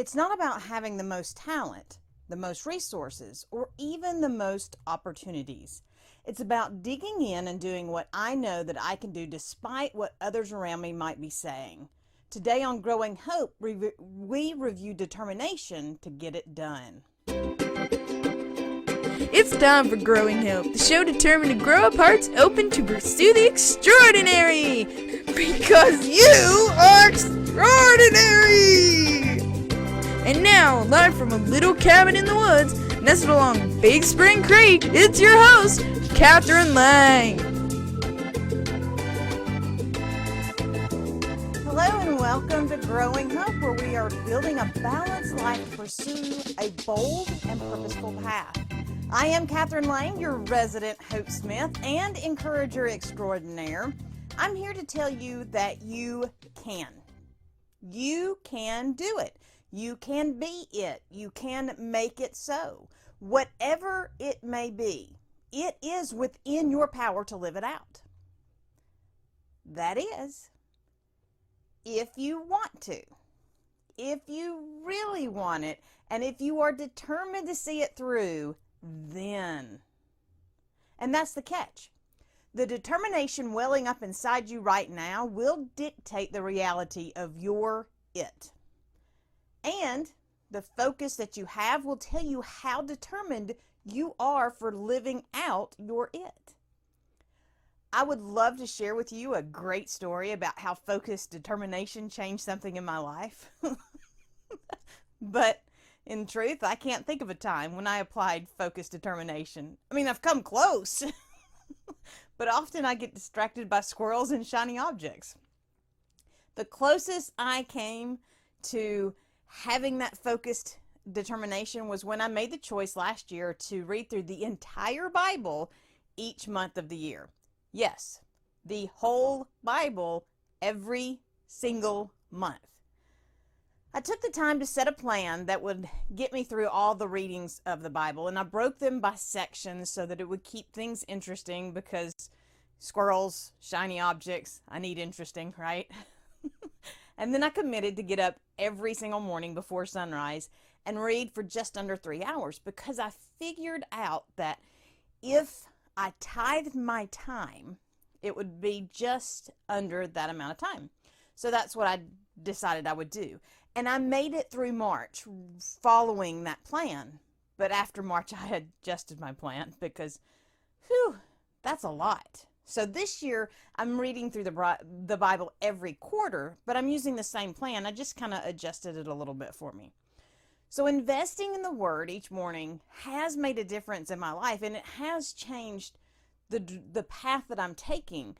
It's not about having the most talent, the most resources, or even the most opportunities. It's about digging in and doing what I know that I can do despite what others around me might be saying. Today on Growing Hope, we review determination to get it done. It's time for Growing Hope, the show determined to grow up hearts open to pursue the extraordinary. Because you are extraordinary! And now, live from a little cabin in the woods, nestled along Big Spring Creek, it's your host, Kathryn Lang. Hello and welcome to Growing Hope, where we are building a balanced life to pursue a bold and purposeful path. I am Kathryn Lang, your resident Hope Smith and encourager extraordinaire. I'm here to tell you that you can. You can do it. You can be it. You can make it so. Whatever it may be, it is within your power to live it out. That is, if you want to, if you really want it, and if you are determined to see it through, then. And that's the catch. The determination welling up inside you right now will dictate the reality of your it. And the focus that you have will tell you how determined you are for living out your it. I would love to share with you a great story about how focused determination changed something in my life. But in truth, I can't think of a time when I applied focused determination. I mean, I've come close, but often I get distracted by squirrels and shiny objects. The closest I came to having that focused determination was when I made the choice last year to read through the entire Bible each month of the year. Yes, the whole Bible every single month. I took the time to set a plan that would get me through all the readings of the Bible, and I broke them by sections so that it would keep things interesting, because squirrels, shiny objects, I need interesting, right? And then I committed to get up every single morning before sunrise and read for just under 3 hours, because I figured out that if I tithed my time, it would be just under that amount of time. So that's what I decided I would do. And I made it through March following that plan. But after March, I adjusted my plan because, that's a lot. So this year, I'm reading through the Bible every quarter, but I'm using the same plan. I just kind of adjusted it a little bit for me. So investing in the Word each morning has made a difference in my life, and it has changed the path that I'm taking.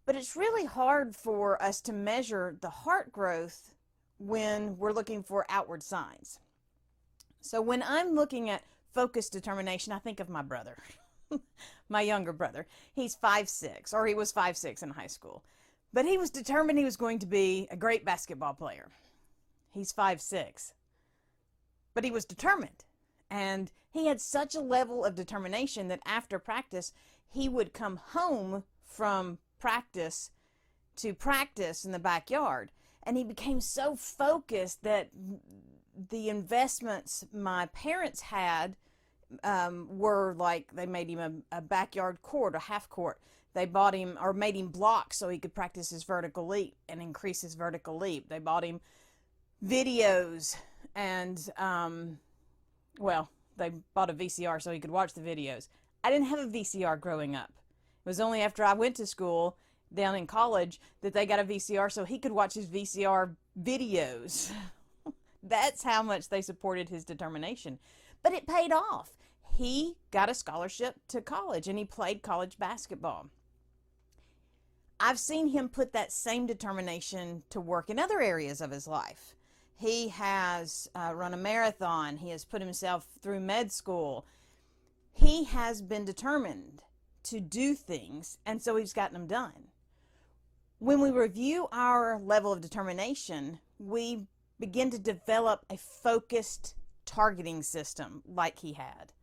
But it's really hard for us to measure the heart growth when we're looking for outward signs. So when I'm looking at focused determination, I think of my brother, my younger brother. He's 5'6", or he was 5'6" in high school. But he was determined he was going to be a great basketball player. He's 5'6". But he was determined. And he had such a level of determination that after practice, he would come home from practice to practice in the backyard. And he became so focused that the investments my parents had were like, they made him a backyard court, a half court. They bought him, or made him blocks so he could practice his vertical leap and increase his vertical leap. They bought him videos and, they bought a VCR so he could watch the videos. I didn't have a VCR growing up. It was only after I went to school down in college that they got a VCR so he could watch his VCR videos. That's how much they supported his determination. But it paid off. He got a scholarship to college and he played college basketball. I've seen him put that same determination to work in other areas of his life. He has run a marathon. He has put himself through med school. He has been determined to do things, and so he's gotten them done. When we review our level of determination, we begin to develop a focused targeting system like he had.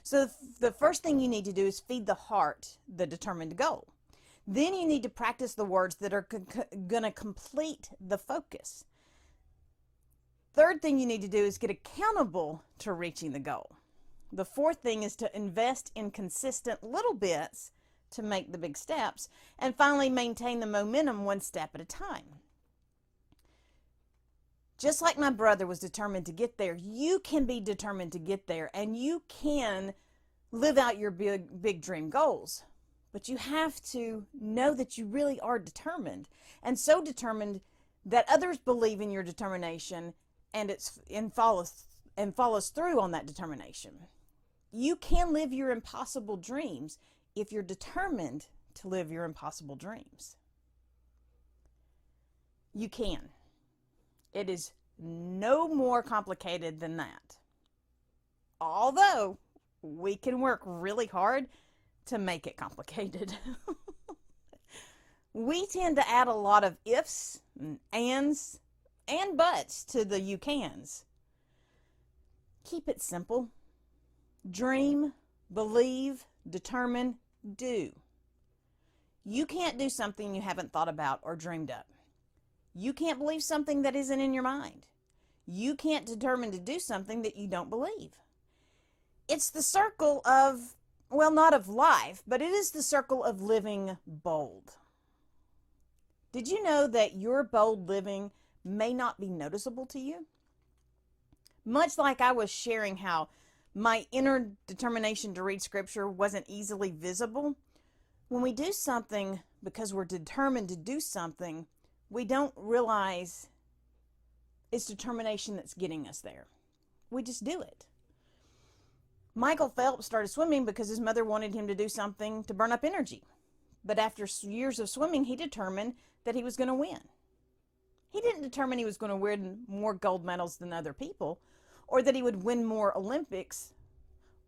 So the first thing you need to do is feed the heart the determined goal. Then you need to practice the words that are going to complete the focus. third thing you need to do is get accountable to reaching the goal. The fourth thing is to invest in consistent little bits to make the big steps. And finally, maintain the momentum one step at a time. Just like my brother was determined to get there, you can be determined to get there, and you can live out your big dream goals. But you have to know that you really are determined, and so determined that others believe in your determination and follows through on that determination. You can live your impossible dreams if you're determined to live your impossible dreams. You can. It is no more complicated than that. Although we can work really hard to make it complicated. We tend to add a lot of ifs and ands and buts to the you cans. Keep it simple. Dream, believe, determine, do. You can't do something you haven't thought about or dreamed up. You can't believe something that isn't in your mind. You can't determine to do something that you don't believe. It's the circle of, well, not of life, but it is the circle of living bold. Did you know that your bold living may not be noticeable to you? Much like I was sharing how my inner determination to read scripture wasn't easily visible, when we do something because we're determined to do something, we don't realize it's determination that's getting us there. We just do it. Michael Phelps started swimming because his mother wanted him to do something to burn up energy. But after years of swimming, he determined that he was going to win. He didn't determine he was going to win more gold medals than other people, or that he would win more Olympics,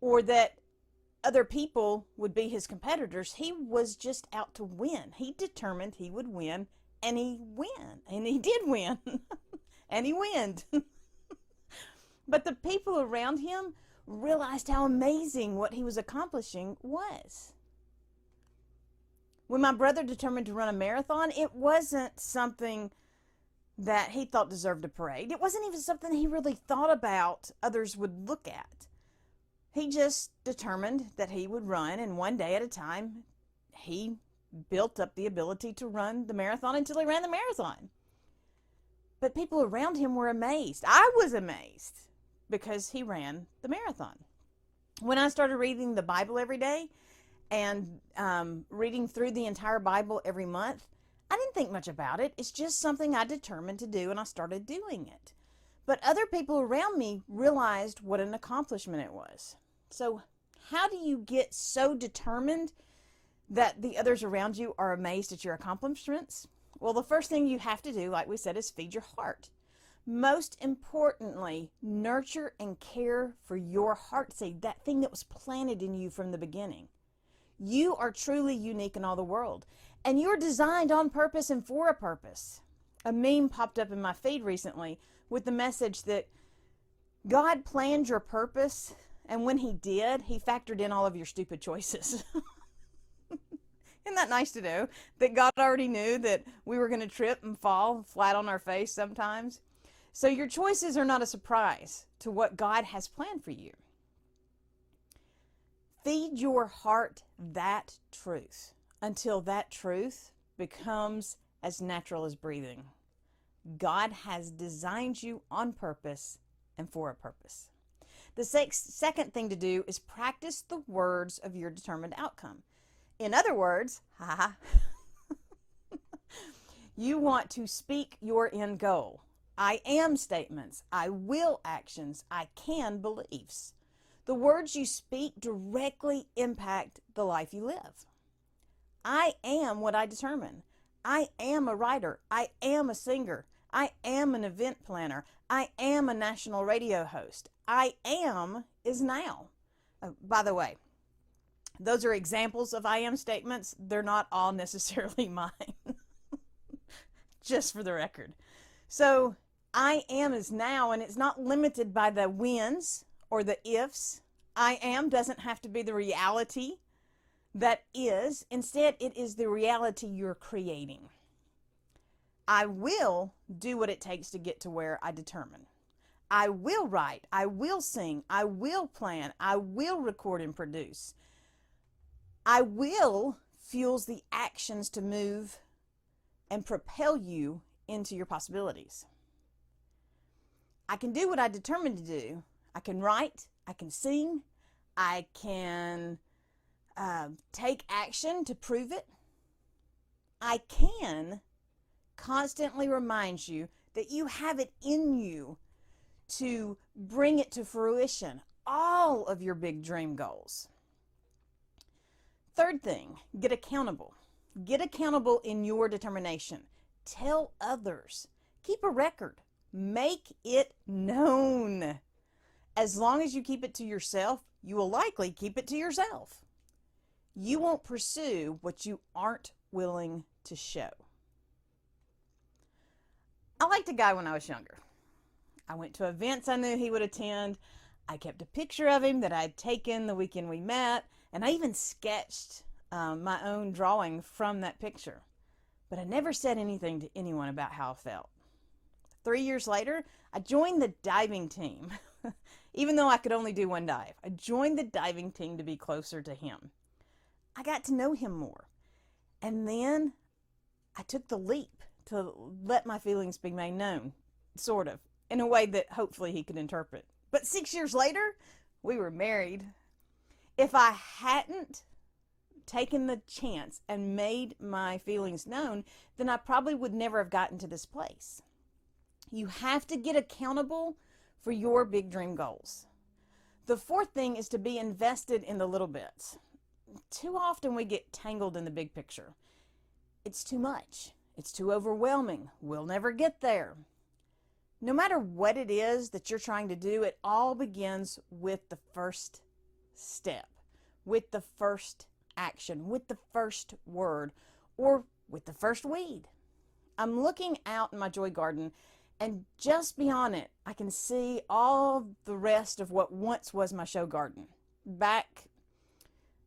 or that other people would be his competitors. He was just out to win. He determined he would win, and he did win, and he wins. But the people around him realized how amazing what he was accomplishing was. When my brother determined to run a marathon, it wasn't something that he thought deserved a parade. It wasn't even something he really thought about others would look at. He just determined that he would run, and one day at a time, he built up the ability to run the marathon until he ran the marathon. But people around him were amazed. I was amazed because he ran the marathon. When I started reading the Bible every day and reading through the entire Bible every month, I didn't think much about it. It's just something I determined to do, and I started doing it. But other people around me realized what an accomplishment it was. So how do you get so determined that the others around you are amazed at your accomplishments? Well, the first thing you have to do, like we said, is feed your heart. Most importantly, nurture and care for your heart seed, that thing that was planted in you from the beginning. You are truly unique in all the world, and you're designed on purpose and for a purpose. A meme popped up in my feed recently with the message that God planned your purpose, and when he did, he factored in all of your stupid choices. Isn't that nice to know? That God already knew that we were going to trip and fall flat on our face sometimes. So your choices are not a surprise to what God has planned for you. Feed your heart that truth until that truth becomes as natural as breathing. God has designed you on purpose and for a purpose. The second thing to do is practice the words of your determined outcome. In other words, you want to speak your end goal. I am statements, I will actions, I can beliefs. The words you speak directly impact the life you live. I am what I determine. I am a writer. I am a singer. I am an event planner. I am a national radio host. I am is now. By the way, those are examples of I am statements. They're not all necessarily mine. Just for the record. So I am is now, and it's not limited by the whens or the ifs. I am doesn't have to be the reality that is. Instead, it is the reality you're creating. I will do what it takes to get to where I determine. I will write, I will sing, I will plan, I will record and produce. I will fuels the actions to move and propel you into your possibilities. I can do what I determined to do. I can write, I can sing, I can take action to prove it. I can constantly remind you that you have it in you to bring it to fruition, all of your big dream goals. Third thing, get accountable. Get accountable in your determination. Tell others. Keep a record. Make it known. As long as you keep it to yourself, you will likely keep it to yourself. You won't pursue what you aren't willing to show. I liked a guy when I was younger. I went to events I knew he would attend. I kept a picture of him that I had taken the weekend we met, and I even sketched my own drawing from that picture. But I never said anything to anyone about how I felt. 3 years later, I joined the diving team. Even though I could only do one dive, I joined the diving team to be closer to him. I got to know him more. And then I took the leap to let my feelings be made known, sort of, in a way that hopefully he could interpret. But 6 years later, we were married. If I hadn't taken the chance and made my feelings known, then I probably would never have gotten to this place. You have to get accountable for your big dream goals. The fourth thing is to be invested in the little bits. Too often we get tangled in the big picture. It's too much. It's too overwhelming. We'll never get there. No matter what it is that you're trying to do, it all begins with the first step, with the first action, with the first word, or with the first weed. I'm looking out in my joy garden, and just beyond it, I can see all the rest of what once was my show garden back,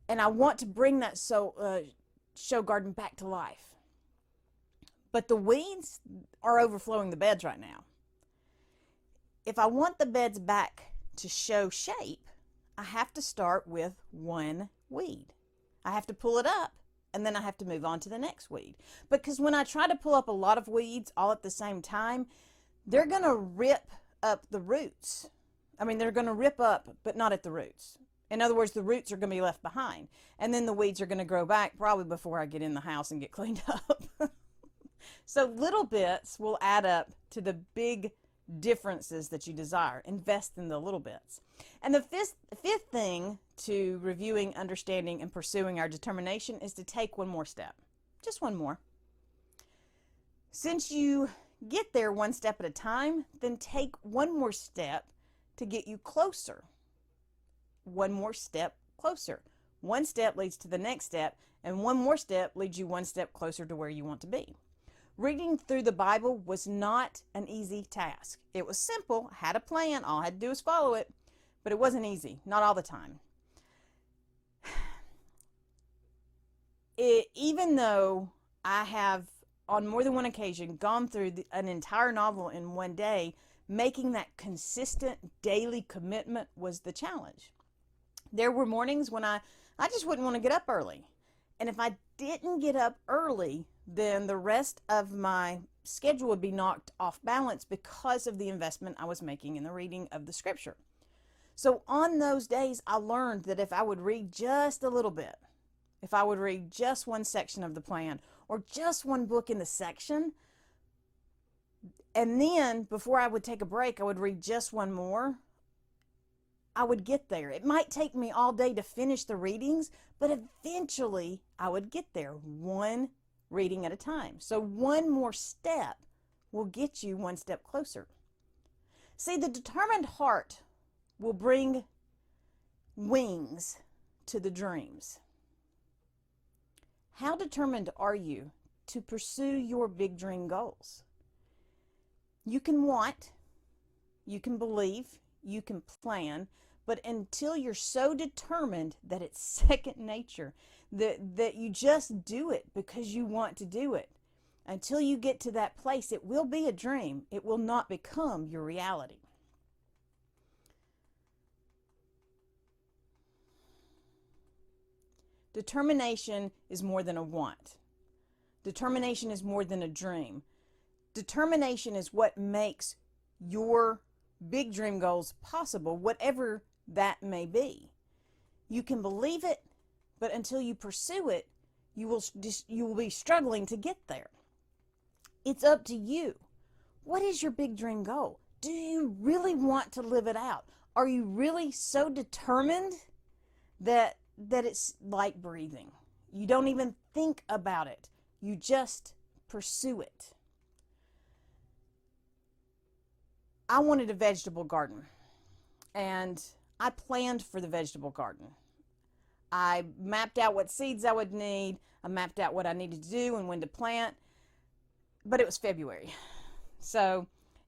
and I want to bring that show garden back to life. But the weeds are overflowing the beds right now. If I want the beds back to show shape, I have to start with one weed. I have to pull it up, and then I have to move on to the next weed. Because when I try to pull up a lot of weeds all at the same time, they're going to rip up the roots. I mean, they're going to rip up, but not at the roots. In other words, the roots are going to be left behind. And then the weeds are going to grow back probably before I get in the house and get cleaned up. So little bits will add up to the big differences that you desire. Invest in the little bits. And the fifth thing to reviewing, understanding, and pursuing our determination is to take one more step. Just one more. Since you get there one step at a time, then take one more step to get you closer. One more step closer. One step leads to the next step, and one more step leads you one step closer to where you want to be. Reading through the Bible was not an easy task. It was simple, had a plan, all I had to do was follow it, but it wasn't easy, not all the time. Even though I have, on more than one occasion, gone through an entire novel in one day, making that consistent daily commitment was the challenge. There were mornings when I just wouldn't want to get up early. And if I didn't get up early, then the rest of my schedule would be knocked off balance because of the investment I was making in the reading of the scripture. So on those days, I learned that if I would read just a little bit, if I would read just one section of the plan or just one book in the section, and then before I would take a break, I would read just one more, I would get there. It might take me all day to finish the readings, but eventually I would get there, one reading at a time. So one more step will get you one step closer. See, the determined heart will bring wings to the dreams. How determined are you to pursue your big dream goals? You can want, you can believe, you can plan, but until you're so determined that it's second nature, that you just do it because you want to do it, until you get to that place, it will be a dream. It will not become your reality. Determination is more than a want. Determination is more than a dream. Determination is what makes your big dream goals possible, whatever that may be. You can believe it, but until you pursue it, you will be struggling to get there. It's up to you. What is your big dream goal? Do you really want to live it out? Are you really so determined that it's like breathing? You don't even think about it. You just pursue it. I wanted a vegetable garden, and I planned for the vegetable garden. I mapped out what seeds I would need. I mapped out what I needed to do and when to plant, but it was February. So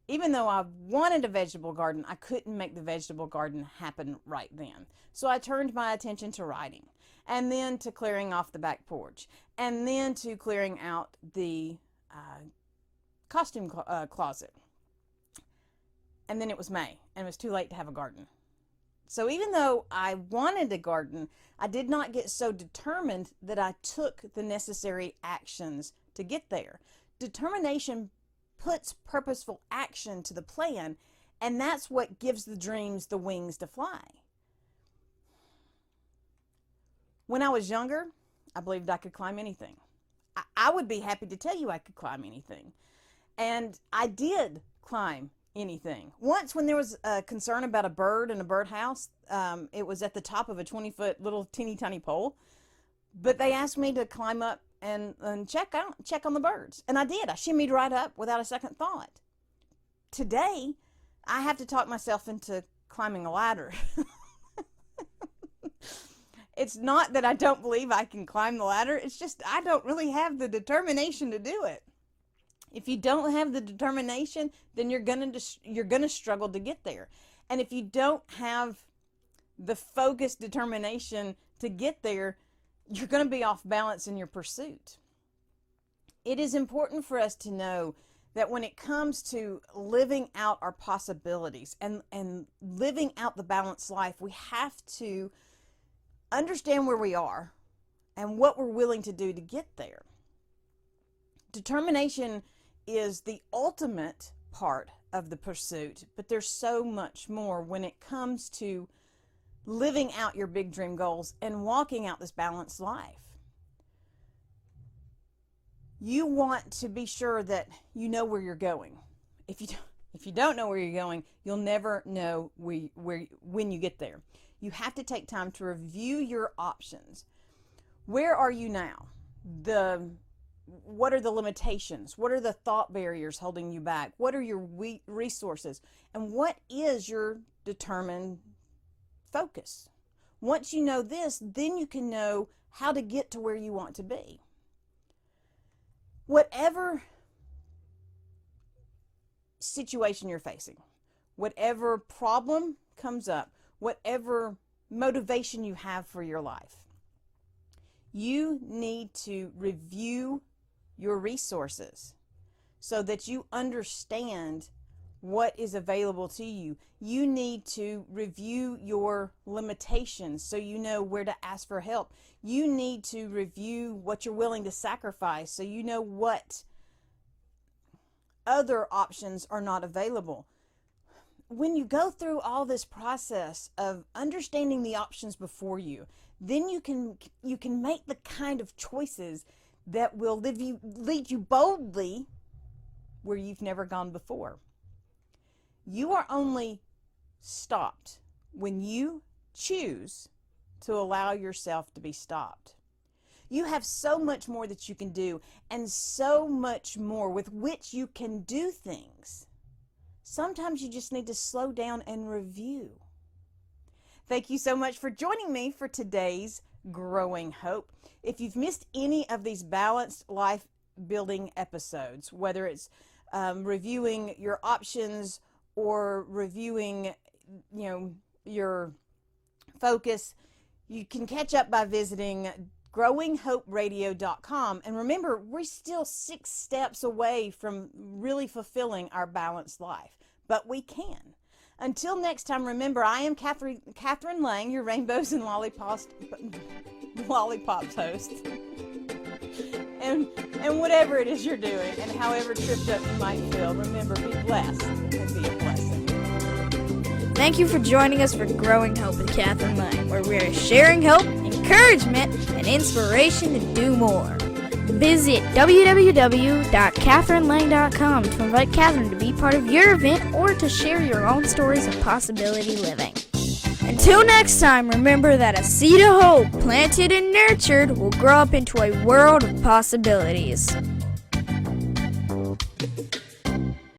even though I wanted a vegetable garden, I couldn't make the vegetable garden happen right then. So I turned my attention to writing, and then to clearing off the back porch, and then to clearing out the costume closet. And then it was May, and it was too late to have a garden. So even though I wanted a garden, I did not get so determined that I took the necessary actions to get there. Determination puts purposeful action to the plan, and that's what gives the dreams the wings to fly. When I was younger, I believed I could climb anything. I would be happy to tell you I could climb anything. And I did climb anything. Once, when there was a concern about a bird in a birdhouse, it was at the top of a 20-foot little teeny tiny pole, but they asked me to climb up and check on the birds, and I did. I shimmied right up without a second thought. Today, I have to talk myself into climbing a ladder. It's not that I don't believe I can climb the ladder. It's just I don't really have the determination to do it. If you don't have the determination, then you're gonna struggle to get there. And if you don't have the focused determination to get there, you're going to be off balance in your pursuit. It is important for us to know that when it comes to living out our possibilities and living out the balanced life, we have to understand where we are and what we're willing to do to get there. Determination is the ultimate part of the pursuit, but there's so much more when it comes to living out your big dream goals and walking out this balanced life. You want to be sure that you know where you're going. If you don't know where you're going, you'll never know when you get there. You have to take time to review your options. Where are you now? What are the limitations? What are the thought barriers holding you back? What are your resources? And what is your determined focus? Once you know this, then you can know how to get to where you want to be. Whatever situation you're facing, whatever problem comes up, whatever motivation you have for your life, you need to review your resources so that you understand what is available to you. You need to review your limitations so you know where to ask for help. You need to review what you're willing to sacrifice so you know what other options are not available. When you go through all this process of understanding the options before you, then you can make the kind of choices that will lead you boldly where you've never gone before. You are only stopped when you choose to allow yourself to be stopped. You have so much more that you can do, and so much more with which you can do things. Sometimes you just need to slow down and review. Thank you so much for joining me for today's Growing Hope. If you've missed any of these balanced life building episodes, whether it's reviewing your options or reviewing, your focus, you can catch up by visiting growinghoperadio.com. And remember, we're still 6 steps away from really fulfilling our balanced life, but we can. Until next time, remember, I am Kathryn Lang, your rainbows and lollipops. lollipop toast. And whatever it is you're doing, and however tripped up you might feel, remember, be blessed and be a blessing. Thank you for joining us for Growing Hope with Kathryn Lang, where we are sharing hope, encouragement, and inspiration to do more. Visit www.kathrynlang.com to invite Kathryn to be part of your event or to share your own stories of possibility living. Until next time, remember that a seed of hope planted and nurtured will grow up into a world of possibilities.